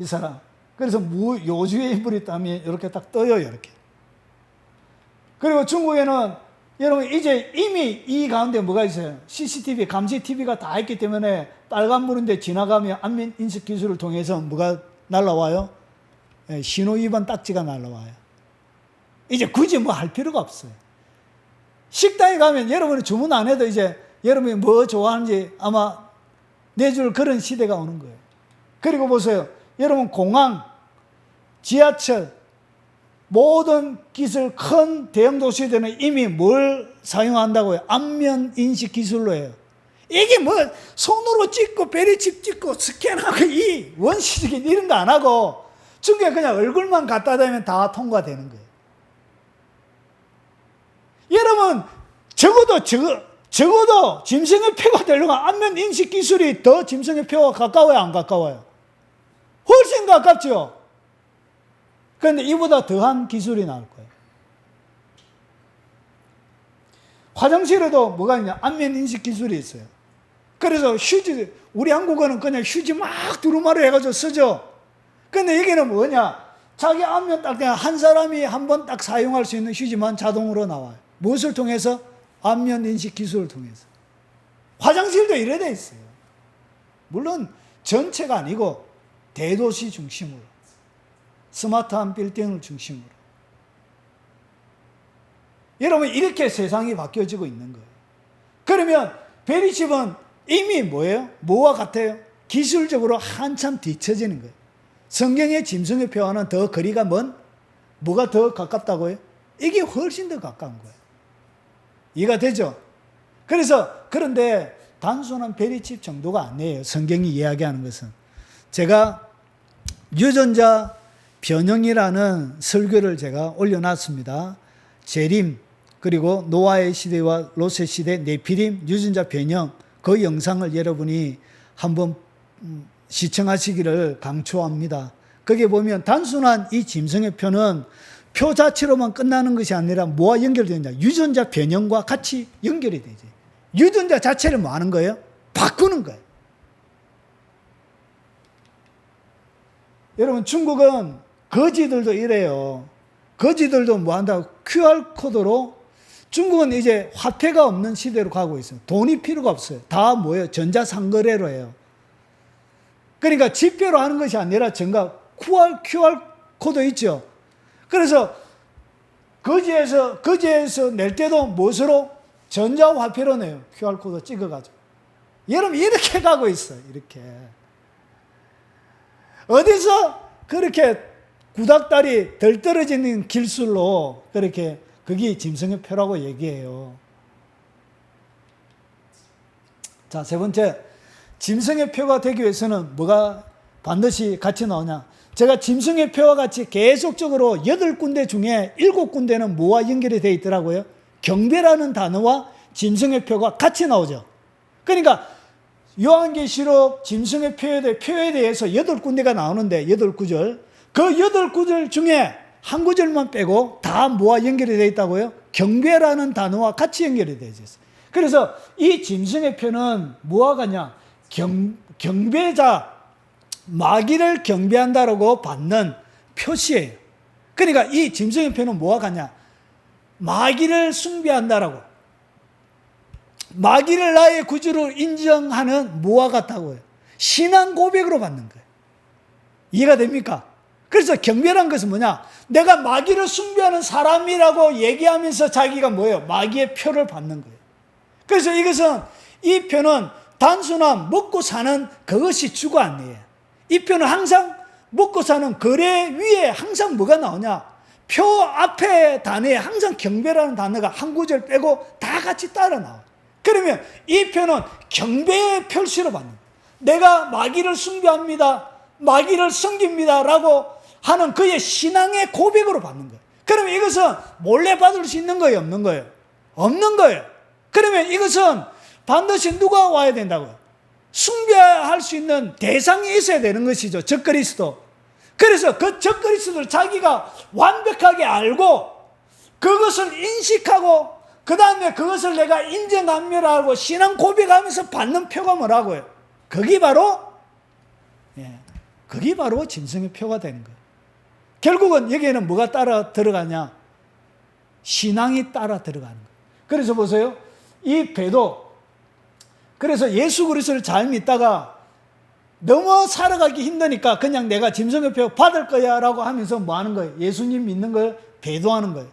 이 사람. 그래서 요주의 인물이 있다면 이렇게 딱 떠요, 이렇게. 그리고 중국에는 여러분 이제 이미 이 가운데 뭐가 있어요? CCTV, 감시 TV가 다 있기 때문에 빨간불인데 지나가면 안면 인식 기술을 통해서 뭐가 날라와요? 신호 위반 딱지가 날라와요. 이제 굳이 뭐 할 필요가 없어요. 식당에 가면 여러분이 주문 안 해도 이제 여러분이 뭐 좋아하는지 아마 내줄 그런 시대가 오는 거예요. 그리고 보세요. 여러분 공항, 지하철, 모든 기술 큰 대형 도시들은 이미 뭘 사용한다고요? 안면 인식 기술로 해요. 이게 뭐 손으로 찍고 베리칩 찍고 스캔하고 이 원시적인 이런 거 안 하고 중국에 그냥 얼굴만 갖다 대면 다 통과되는 거예요. 여러분 적어도 짐승의 표가 되려면 안면 인식 기술이 더 짐승의 표와 가까워요, 안 가까워요? 훨씬 가깝죠. 그런데 이보다 더한 기술이 나올 거예요. 화장실에도 뭐가 있냐? 안면 인식 기술이 있어요. 그래서 휴지, 우리 한국어는 그냥 휴지 막 두루마리 해가지고 쓰죠. 근데 여기는 뭐냐? 자기 안면 딱 그냥 한 사람이 한 번 딱 사용할 수 있는 휴지만 자동으로 나와요. 무엇을 통해서? 안면 인식 기술을 통해서. 화장실도 이래 돼 있어요. 물론 전체가 아니고 대도시 중심으로. 스마트한 빌딩을 중심으로. 여러분 이렇게 세상이 바뀌어지고 있는 거예요. 그러면 베리칩은 이미 뭐예요? 뭐와 같아요? 기술적으로 한참 뒤처지는 거예요. 성경의 짐승의 표와는 더 거리가 먼? 뭐가 더 가깝다고요? 이게 훨씬 더 가까운 거예요. 이해가 되죠? 그런데 단순한 베리칩 정도가 아니에요. 성경이 이야기하는 것은. 제가 유전자 변형이라는 설교를 제가 올려놨습니다. 재림, 그리고 노아의 시대와 롯의 시대, 네피림, 유전자 변형, 그 영상을 여러분이 한번 시청하시기를 강조합니다. 거기에 보면 단순한 이 짐승의 표는 표 자체로만 끝나는 것이 아니라 뭐와 연결되느냐? 유전자 변형과 같이 연결이 되지. 유전자 자체를 뭐 하는 거예요? 바꾸는 거예요. 여러분 중국은 거지들도 이래요. 거지들도 뭐 한다고? QR코드로. 중국은 이제 화폐가 없는 시대로 가고 있어요. 돈이 필요가 없어요. 다 뭐예요? 전자상거래로 해요. 그러니까 지폐로 하는 것이 아니라 QR코드 있죠. 그래서 거지에서 낼 때도 무엇으로? 전자화폐로 내요. QR코드 찍어가지고. 여러분 이렇게 가고 있어요. 이렇게. 어디서 그렇게 구닥다리 덜 떨어지는 길술로 그렇게 그게 짐승의 표라고 얘기해요. 자, 세 번째. 짐승의 표가 되기 위해서는 뭐가 반드시 같이 나오냐? 제가 짐승의 표와 같이 계속적으로 8군데 중에 7군데는 뭐와 연결이 되어 있더라고요? 경배라는 단어와 짐승의 표가 같이 나오죠. 그러니까 요한계시록 짐승의 표에 대해서 8군데가 나오는데 8구절. 그 8구절 중에 한 구절만 빼고 다 뭐와 연결이 되어 있다고요? 경배라는 단어와 같이 연결이 되어 있어요. 그래서 이 짐승의 표는 뭐와 같냐? 경배자, 마귀를 경배한다라고 받는 표시예요. 그러니까 이 짐승의 표는 뭐와 같냐? 마귀를 숭배한다라고. 마귀를 나의 구주로 인정하는 뭐와 같다고요? 신앙 고백으로 받는 거예요. 이해가 됩니까? 그래서 경배란 것은 뭐냐? 내가 마귀를 숭배하는 사람이라고 얘기하면서 자기가 뭐예요? 마귀의 표를 받는 거예요. 그래서 이 표는 단순한 먹고 사는 그것이 주가 아니에요. 이 표는 항상 먹고 사는 거래 위에 항상 뭐가 나오냐? 표 앞에 단어에 항상 경배라는 단어가 한 구절 빼고 다 같이 따라 나와요. 그러면 이 표는 경배의 표시로 받는 거예요. 내가 마귀를 숭배합니다. 마귀를 섬깁니다. 라고 하는 그의 신앙의 고백으로 받는 거예요. 그러면 이것은 몰래 받을 수 있는 거예요? 없는 거예요? 없는 거예요. 그러면 이것은 반드시 누가 와야 된다고요? 숭배할 수 있는 대상이 있어야 되는 것이죠. 적그리스도. 그래서 그 적그리스도를 자기가 완벽하게 알고 그것을 인식하고 그 다음에 그것을 내가 인정합니다라고 신앙 고백하면서 받는 표가 뭐라고요? 그게 바로 그게 바로 짐승의 표가 되는 거예요. 결국은 여기에는 뭐가 따라 들어가냐? 신앙이 따라 들어가는 거예요. 그래서 보세요. 이 배도, 그래서 예수 그리스도를 잘 믿다가 너무 살아가기 힘드니까 그냥 내가 짐승의 표 받을 거야 라고 하면서 뭐 하는 거예요? 예수님 믿는 걸 배도하는 거예요.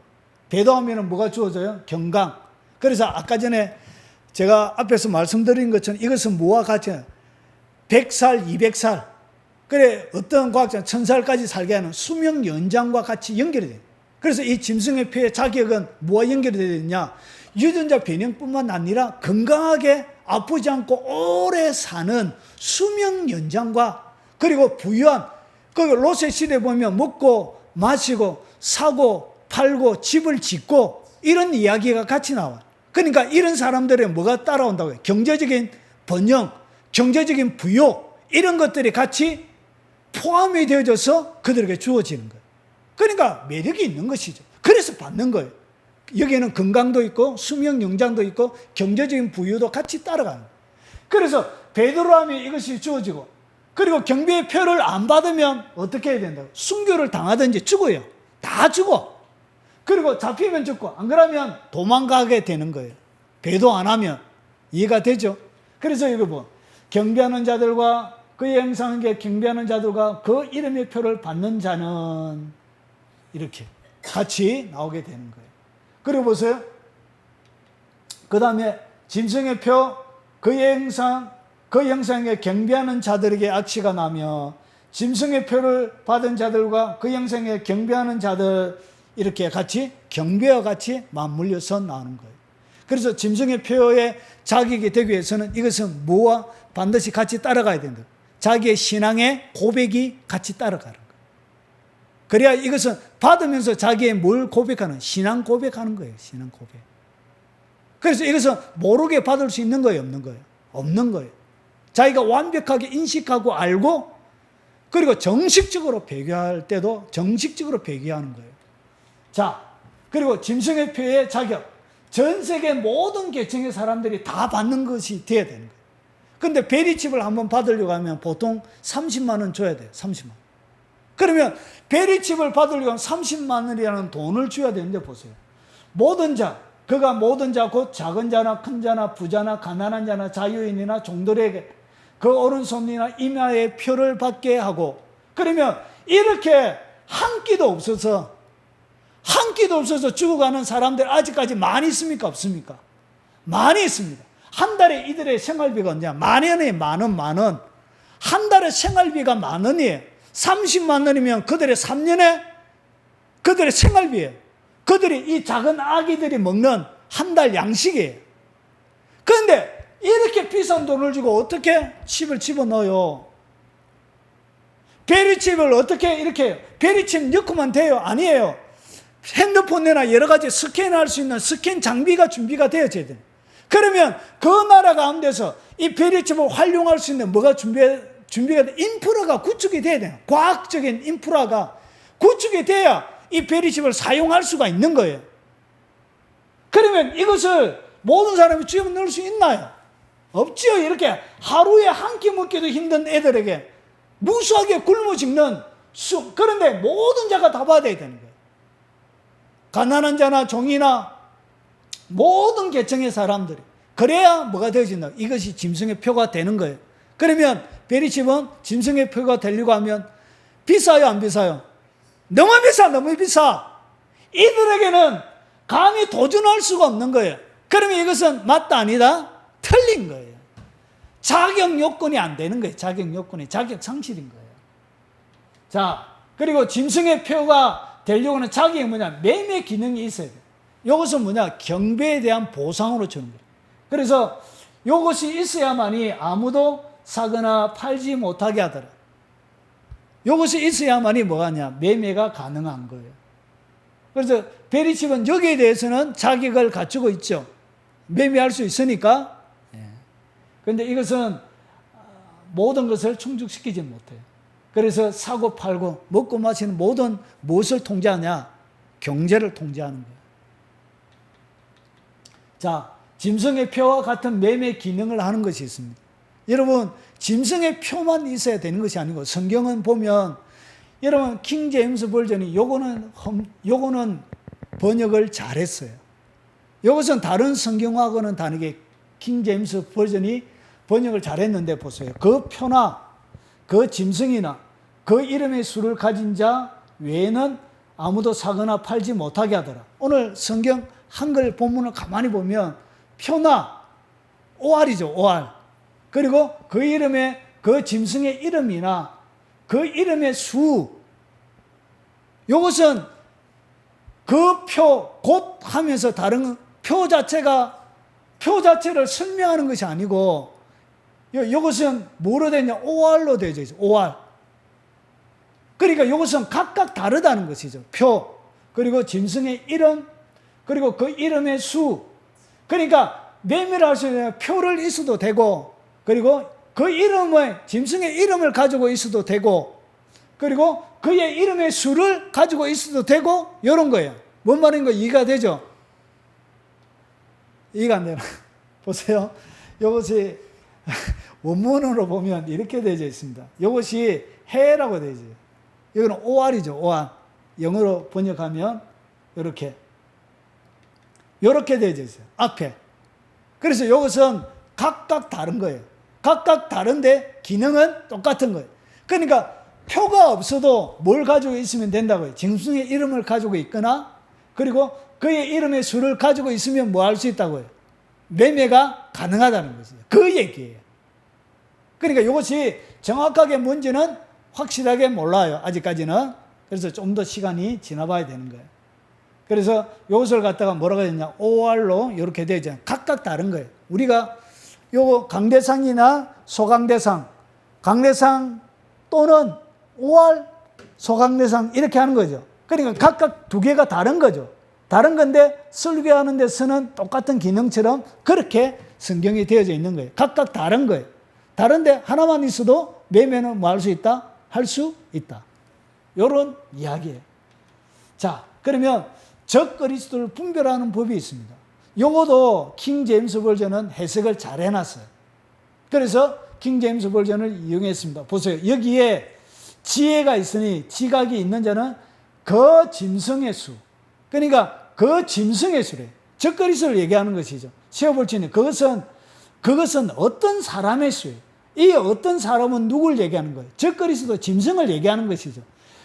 배도하면 뭐가 주어져요? 경강. 그래서 아까 전에 제가 앞에서 말씀드린 것처럼 이것은 뭐와 같이 100살, 200살, 그래 어떤 과학자는 1000살까지 살게 하는 수명 연장과 같이 연결이 돼요. 그래서 이 짐승의 표의 자격은 뭐와 연결이 되느냐? 유전자 변형뿐만 아니라 건강하게 아프지 않고 오래 사는 수명 연장과, 그리고 부유한, 그 로세 시대 보면 먹고 마시고 사고 팔고 집을 짓고 이런 이야기가 같이 나와요. 그러니까 이런 사람들의 뭐가 따라온다고요? 경제적인 번영, 경제적인 부유, 이런 것들이 같이 포함이 되어져서 그들에게 주어지는 거예요. 그러니까 매력이 있는 것이죠. 그래서 받는 거예요. 여기에는 건강도 있고 수명 연장도 있고 경제적인 부유도 같이 따라가는 거예요. 그래서 베드로 하면 이것이 주어지고, 그리고 경배의 표를 안 받으면 어떻게 해야 된다고? 순교를 당하든지 죽어요. 다 죽어. 그리고 잡히면 죽고, 안 그러면 도망가게 되는 거예요. 배도 안 하면. 이해가 되죠? 그래서 이거 뭐 경배하는 자들과 그의 형상에 경배하는 자들과 그 이름의 표를 받는 자는 이렇게 같이 나오게 되는 거예요. 그리고 보세요. 그 다음에 짐승의 표, 그의 형상, 그 형상에 경배하는 자들에게 악취가 나며 짐승의 표를 받은 자들과 그 형상에 경배하는 자들, 이렇게 같이 경배와 같이 맞물려서 나오는 거예요. 그래서 짐승의 표의 자격이 되기 위해서는 이것은 뭐와 반드시 같이 따라가야 된다. 자기의 신앙의 고백이 같이 따라가는 거예요. 그래야 이것은 받으면서 자기의 뭘 고백하는? 신앙 고백하는 거예요. 신앙 고백. 그래서 이것은 모르게 받을 수 있는 거예요? 없는 거예요? 없는 거예요. 자기가 완벽하게 인식하고 알고, 그리고 정식적으로 배교할 때도 정식적으로 배교하는 거예요. 자, 그리고 짐승의 표의 자격. 전 세계 모든 계층의 사람들이 다 받는 것이 돼야 되는 거예요. 근데 베리칩을 한번 받으려고 하면 보통 30만 원 줘야 돼요. 30만 원. 그러면 베리칩을 받으려고 하면 30만 원이라는 돈을 줘야 되는데 보세요. 모든 자, 그가 모든 자 곧 작은 자나 큰 자나 부자나 가난한 자나 자유인이나 종들에게 그 오른손이나 이마에 표를 받게 하고, 그러면 이렇게 한 끼도 없어서 죽어가는 사람들 아직까지 많이 있습니까? 없습니까? 많이 있습니다. 한 달에 이들의 생활비가 언제야? 만 원이에요. 만 원. 한 달에 생활비가 10,000원이에요. 30만 원이면 그들의 3년에 그들의 생활비예요. 그들이 이 작은 아기들이 먹는 한 달 양식이에요. 그런데 이렇게 비싼 돈을 주고 어떻게 칩을 집어넣어요? 베리칩을 어떻게 이렇게 베리칩 넣고만 돼요? 아니에요. 핸드폰이나 여러 가지 스캔할 수 있는 스캔 장비가 준비가 되어져야 돼요. 그러면 그 나라 가운데서 이 베리칩을 활용할 수 있는 뭐가 준비가 돼? 인프라가 구축이 돼야 돼요. 과학적인 인프라가 구축이 돼야 이 베리칩을 사용할 수가 있는 거예요. 그러면 이것을 모든 사람이 집어 넣을 수 있나요? 없지요. 이렇게 하루에 한 끼 먹기도 힘든 애들에게 무수하게 굶어 죽는 그런데 모든 자가 다 받아야 되는 거예요. 가난한 자나 종이나 모든 계층의 사람들이. 그래야 뭐가 되어진다? 이것이 짐승의 표가 되는 거예요. 그러면 베리칩은 짐승의 표가 되려고 하면 비싸요, 안 비싸요? 너무 비싸, 너무 비싸. 이들에게는 감히 도전할 수가 없는 거예요. 그러면 이것은 맞다, 아니다? 틀린 거예요. 자격 요건이 안 되는 거예요. 자격 요건이. 자격 상실인 거예요. 자, 그리고 짐승의 표가 되려고 하는 자격이 뭐냐? 매매 기능이 있어야 돼요. 이것은 뭐냐? 경배에 대한 보상으로 주는 거예요. 그래서 이것이 있어야만이 아무도 사거나 팔지 못하게 하더라. 이것이 있어야만이 뭐가냐? 매매가 가능한 거예요. 그래서 베리칩은 여기에 대해서는 자격을 갖추고 있죠. 매매할 수 있으니까. 그런데 이것은 모든 것을 충족시키지 못해요. 그래서 사고 팔고 먹고 마시는 모든 무엇을 통제하냐? 경제를 통제하는 거예요. 자, 짐승의 표와 같은 매매 기능을 하는 것이 있습니다. 여러분, 짐승의 표만 있어야 되는 것이 아니고 성경은 보면 여러분 킹 제임스 버전이 요거는 번역을 잘했어요. 이것은 다른 성경하고는 다르게 킹 제임스 버전이 번역을 잘했는데 보세요. 그 표나 그 짐승이나 그 이름의 수를 가진 자 외에는 아무도 사거나 팔지 못하게 하더라. 오늘 성경 한글 본문을 가만히 보면 표나 오알이죠. 오알. 그리고 그 이름의 그 짐승의 이름이나 그 이름의 수, 이것은 그 표, 곧 하면서 다른 표 자체를 설명하는 것이 아니고 이것은 뭐로 되냐? 오알로 되어 있어요. 오알. 그러니까 이것은 각각 다르다는 것이죠. 표, 그리고 짐승의 이름, 그리고 그 이름의 수. 그러니까 매매를 할 수 있는 표를 있어도 되고, 그리고 그 이름의, 짐승의 이름을 가지고 있어도 되고, 그리고 그의 이름의 수를 가지고 있어도 되고, 이런 거예요. 뭔 말인가 이해가 되죠? 이해가 안 되나? 보세요. 이것이 원문으로 보면 이렇게 되어 있습니다. 이것이 해라고 되어 있어요. 이거는 오알이죠. 오알. 영어로 번역하면 이렇게 되어 있어요. 앞에. 그래서 이것은 각각 다른 거예요. 각각 다른데 기능은 똑같은 거예요. 그러니까 표가 없어도 뭘 가지고 있으면 된다고요. 짐승의 이름을 가지고 있거나, 그리고 그의 이름의 수를 가지고 있으면 뭐 할 수 있다고요. 매매가 가능하다는 것이죠. 그 얘기예요. 그러니까 이것이 정확하게 뭔지는 확실하게 몰라요. 아직까지는. 그래서 좀 더 시간이 지나봐야 되는 거예요. 그래서 이것을 갖다가 뭐라고 했냐? OR로 이렇게 되어 있잖아요. 각각 다른 거예요. 우리가 요거 강대상이나 소강대상, 강대상 또는 OR, 소강대상 이렇게 하는 거죠. 그러니까 각각 두 개가 다른 거죠. 다른 건데 설교하는 데 쓰는 똑같은 기능처럼 그렇게 성경이 되어져 있는 거예요. 각각 다른 거예요. 다른데 하나만 있어도 매매는 뭐 할 수 있다? 할 수 있다. 이런 이야기예요. 자, 그러면 적 그리스도를 분별하는 법이 있습니다. 요것도 킹 제임스 버전은 해석을 잘 해놨어요. 그래서 킹 제임스 버전을 이용했습니다. 보세요. 여기에 지혜가 있으니 지각이 있는 자는 그 짐승의 수. 그러니까 그 짐승의 수래. 적 그리스도를 얘기하는 것이죠. 세어볼지니 그것은 어떤 사람의 수예요. 이 어떤 사람은 누굴 얘기하는 거예요? 적 그리스도 짐승을 얘기하는 것이죠.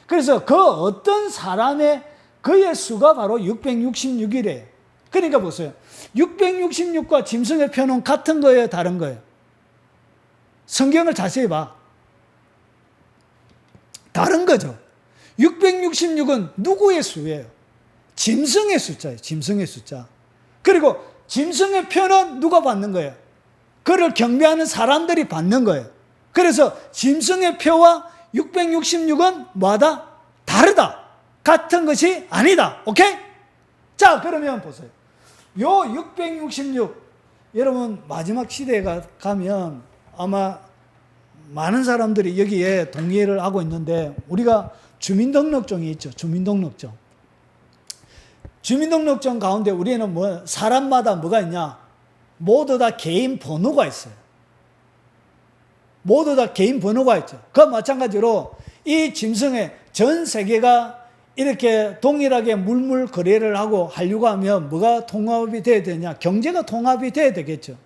그래서 그 어떤 사람의 그의 수가 바로 666이래요. 그러니까 보세요. 666과 짐승의 표는 같은 거예요? 다른 거예요? 성경을 자세히 봐. 다른 거죠. 666은 누구의 수예요? 짐승의 숫자예요. 짐승의 숫자. 그리고 짐승의 표는 누가 받는 거예요? 그를 경배하는 사람들이 받는 거예요. 그래서 짐승의 표와 666은 뭐하다? 다르다. 같은 것이 아니다. 오케이? 자, 그러면 보세요. 요 666, 여러분 마지막 시대에 가면 아마 많은 사람들이 여기에 동의를 하고 있는데, 우리가 주민등록증이 있죠. 주민등록증. 주민등록증 가운데 우리는 사람마다 뭐가 있냐? 모두 다 개인 번호가 있어요. 모두 다 개인 번호가 있죠. 그와 마찬가지로 이 짐승의 전 세계가 이렇게 동일하게 물물 거래를 하고 하려고 하면 뭐가 통합이 돼야 되냐? 경제가 통합이 돼야 되겠죠.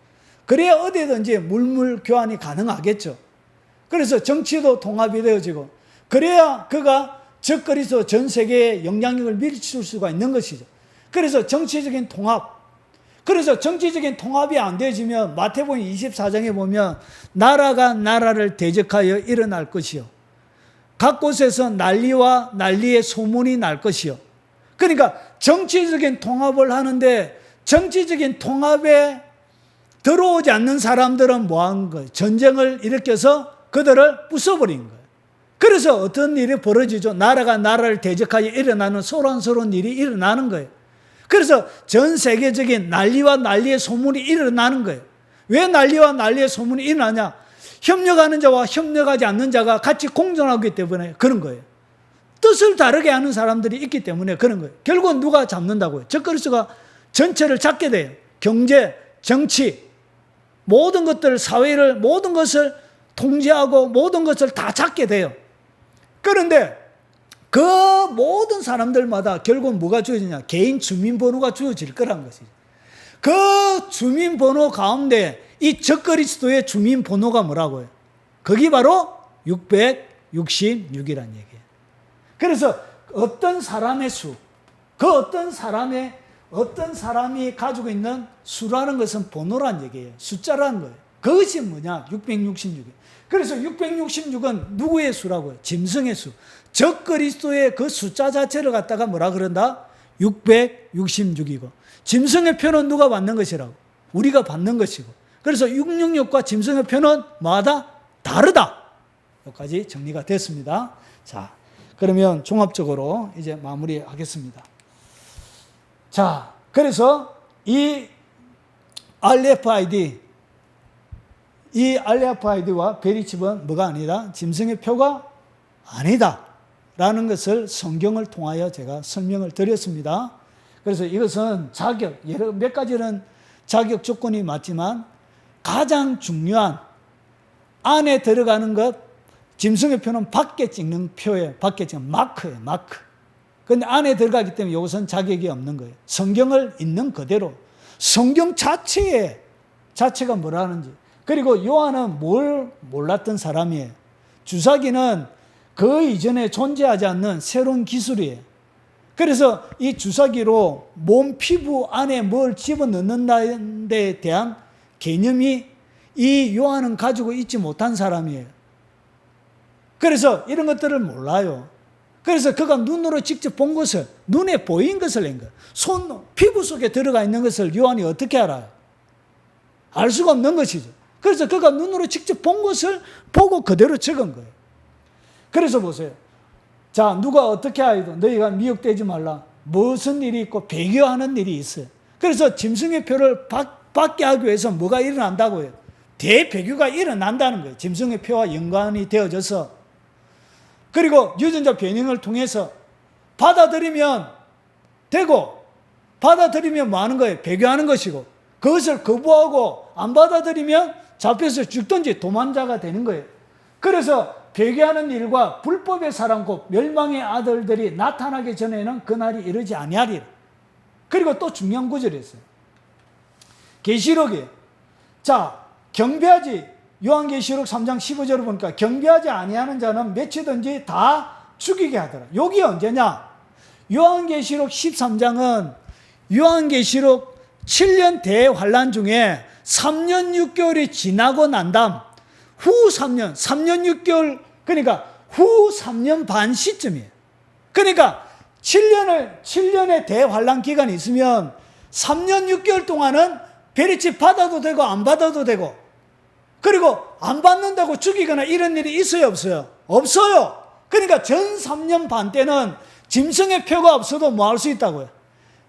그래야 어디든지 물물 교환이 가능하겠죠. 그래서 정치도 통합이 되어지고, 그래야 그가 적그리스도 전 세계에 영향력을 미칠 수가 있는 것이죠. 그래서 정치적인 통합. 그래서 정치적인 통합이 안 되어지면 마태복음 24장에 보면 나라가 나라를 대적하여 일어날 것이요. 각 곳에서 난리와 난리의 소문이 날 것이요. 그러니까 정치적인 통합을 하는데 정치적인 통합에 들어오지 않는 사람들은 뭐 한 거예요? 전쟁을 일으켜서 그들을 부숴버린 거예요. 그래서 어떤 일이 벌어지죠? 나라가 나라를 대적하여 일어나는 소란스러운 일이 일어나는 거예요. 그래서 전 세계적인 난리와 난리의 소문이 일어나는 거예요. 왜 난리와 난리의 소문이 일어나냐? 협력하는 자와 협력하지 않는 자가 같이 공존하기 때문에 그런 거예요. 뜻을 다르게 하는 사람들이 있기 때문에 그런 거예요. 결국은 누가 잡는다고요? 적그리스도가 전체를 잡게 돼요. 경제, 정치, 모든 것들, 사회를, 모든 것을 통제하고 모든 것을 다 잡게 돼요. 그런데 그 모든 사람들마다 결국 뭐가 주어지냐? 개인 주민번호가 주어질 거란 것이죠. 그 주민번호 가운데 이 적그리스도의 주민번호가 뭐라고요? 그게 바로 666이란 얘기예요. 그래서 어떤 사람의 수, 그 어떤 사람이 가지고 있는 수라는 것은 번호란 얘기예요. 숫자라는 거예요. 그것이 뭐냐? 666이에요. 그래서 666은 누구의 수라고요? 짐승의 수. 적그리스도의 그 숫자 자체를 갖다가 뭐라 그런다? 666이고. 짐승의 표는 누가 받는 것이라고? 우리가 받는 것이고. 그래서 666과 짐승의 표는 뭐하다? 다르다. 여기까지 정리가 됐습니다. 자, 그러면 종합적으로 이제 마무리하겠습니다. 자, 그래서 이 RFID와 베리칩은 뭐가 아니다? 짐승의 표가 아니다. 라는 것을 성경을 통하여 제가 설명을 드렸습니다. 그래서 이것은 몇 가지는 자격 조건이 맞지만 가장 중요한 안에 들어가는 것, 짐승의 표는 밖에 찍는 표예요. 밖에 찍는 마크예요. 마크. 그런데 안에 들어가기 때문에 이것은 자격이 없는 거예요. 성경을 있는 그대로. 성경 자체가 뭐라는지. 그리고 요한은 뭘 몰랐던 사람이에요. 주사기는 그 이전에 존재하지 않는 새로운 기술이에요. 그래서 이 주사기로 몸 피부 안에 뭘 집어넣는 데 대한 개념이 이 요한은 가지고 있지 못한 사람이에요. 그래서 이런 것들을 몰라요. 그래서 그가 눈으로 직접 본 것을, 눈에 보인 것을 낸 거예요. 피부 속에 들어가 있는 것을 요한이 어떻게 알아요? 알 수가 없는 것이죠. 그래서 그가 눈으로 직접 본 것을 보고 그대로 적은 거예요. 그래서 보세요. 자, 누가 어떻게 하여도 너희가 미혹되지 말라. 무슨 일이 있고 배교하는 일이 있어요. 그래서 짐승의 표를 받게 하기 위해서 뭐가 일어난다고요? 대배교가 일어난다는 거예요. 짐승의 표와 연관이 되어져서. 그리고 유전자 변형을 통해서 받아들이면 되고, 받아들이면 뭐 하는 거예요? 배교하는 것이고, 그것을 거부하고 안 받아들이면 잡혀서 죽든지 도망자가 되는 거예요. 그래서 배교하는 일과 불법의 사람 곧 멸망의 아들들이 나타나기 전에는 그날이 이르지 아니하리라. 그리고 또 중요한 구절이 있어요. 계시록이에요. 자, 경배하지, 요한계시록 3장 15절을 보니까 경배하지 아니하는 자는 몇이든지 다 죽이게 하더라. 여기 언제냐? 요한계시록 13장은 요한계시록 7년 대환란 중에 3년 6개월이 지나고 난 다음 후 3년 6개월, 그러니까 후 3년 반 시점이에요. 그러니까 7년의 대환란 기간이 있으면 3년 6개월 동안은 베리칩 받아도 되고 안 받아도 되고, 그리고 안 받는다고 죽이거나 이런 일이 있어요, 없어요? 없어요. 그러니까 전 3년 반 때는 짐승의 표가 없어도 뭐 할 수 있다고요?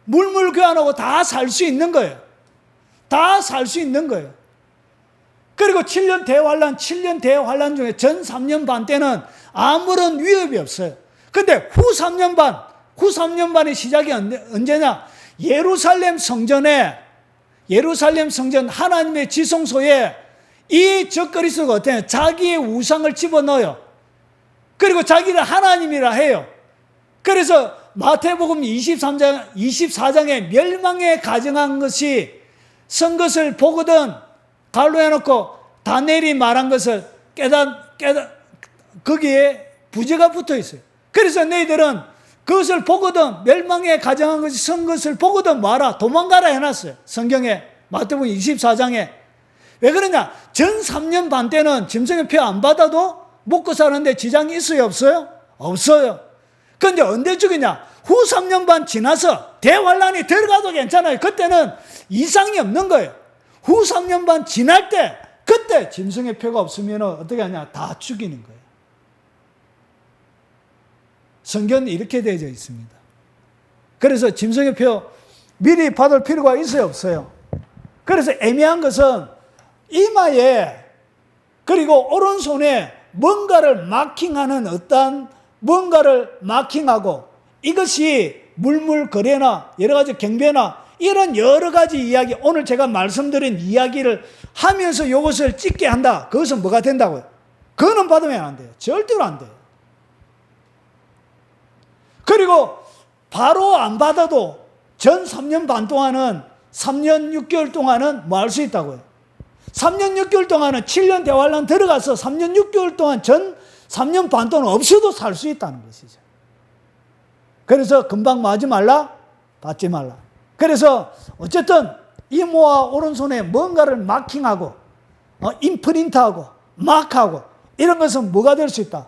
물물 교환하고 다 살 수 있는 거예요. 다 살 수 있는 거예요. 그리고 7년 대환란 중에 전 3년 반 때는 아무런 위협이 없어요. 근데 후 3년 반의 시작이 언제냐? 예루살렘 성전 하나님의 지성소에 이 적그리스도가 어때요? 자기의 우상을 집어넣어요. 그리고 자기를 하나님이라 해요. 그래서 마태복음 24장에 멸망에 가정한 것이 선 것을 보거든 갈로 해놓고 다니엘이 말한 것을 거기에 부제가 붙어 있어요. 그래서 너희들은 그것을 보거든 멸망에 가정한 것이 선 것을 보거든 뭐하라? 도망가라 해놨어요. 성경에 마태복음 24장에. 왜 그러냐? 전 3년 반 때는 짐승의 표 안 받아도 먹고 사는데 지장이 있어요, 없어요? 없어요. 그런데 언제 죽이냐? 후 3년 반 지나서 대환란이 들어가도 괜찮아요. 그때는 이상이 없는 거예요. 후 3년 반 지날 때, 그때 짐승의 표가 없으면 어떻게 하냐? 다 죽이는 거예요. 성경은 이렇게 되어져 있습니다. 그래서 짐승의 표 미리 받을 필요가 있어요, 없어요? 그래서 애매한 것은 이마에 그리고 오른손에 뭔가를 마킹하는 어떤 뭔가를 마킹하고 이것이 물물거래나 여러 가지 경배나 이런 여러 가지 이야기, 오늘 제가 말씀드린 이야기를 하면서 이것을 찍게 한다. 그것은 뭐가 된다고요? 그거는 받으면 안 돼요. 절대로 안 돼요. 그리고 바로 안 받아도 전 3년 반 동안은 3년 6개월 동안은 뭐 할 수 있다고요? 3년 6개월 동안은 7년 대환란 들어가서 3년 6개월 동안 전 3년 반 동안 없어도 살 수 있다는 것이죠. 그래서 금방 뭐 하지 말라? 받지 말라. 그래서 어쨌든 이모와 오른손에 뭔가를 마킹하고 임프린트하고 마크하고 이런 것은 뭐가 될 수 있다?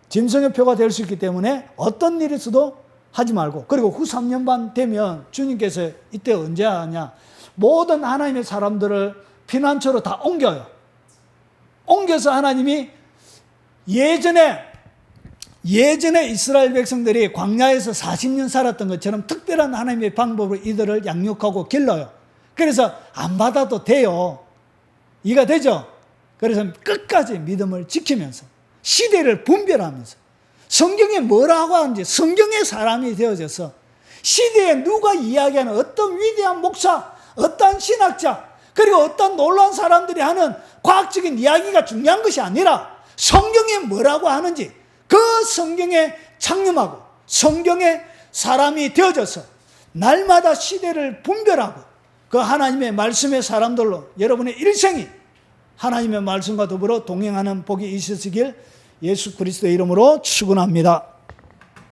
짐승의표가 될 수 있기 때문에 어떤 일이 있어도 하지 말고, 그리고 후 3년 반 되면 주님께서 이때 언제 하냐? 모든 하나님의 사람들을 피난처로 다 옮겨요. 옮겨서 하나님이 예전에 이스라엘 백성들이 광야에서 40년 살았던 것처럼 특별한 하나님의 방법으로 이들을 양육하고 길러요. 그래서 안 받아도 돼요. 이해가 되죠? 그래서 끝까지 믿음을 지키면서 시대를 분별하면서 성경에 뭐라고 하는지 성경의 사람이 되어져서 시대에 누가 이야기하는 어떤 위대한 목사, 어떤 신학자, 그리고 어떤 놀라운 사람들이 하는 과학적인 이야기가 중요한 것이 아니라 성경에 뭐라고 하는지 그 성경에 창념하고 성경의 사람이 되어져서 날마다 시대를 분별하고 그 하나님의 말씀의 사람들로 여러분의 일생이 하나님의 말씀과 더불어 동행하는 복이 있으시길 예수 그리스도의 이름으로 축원합니다.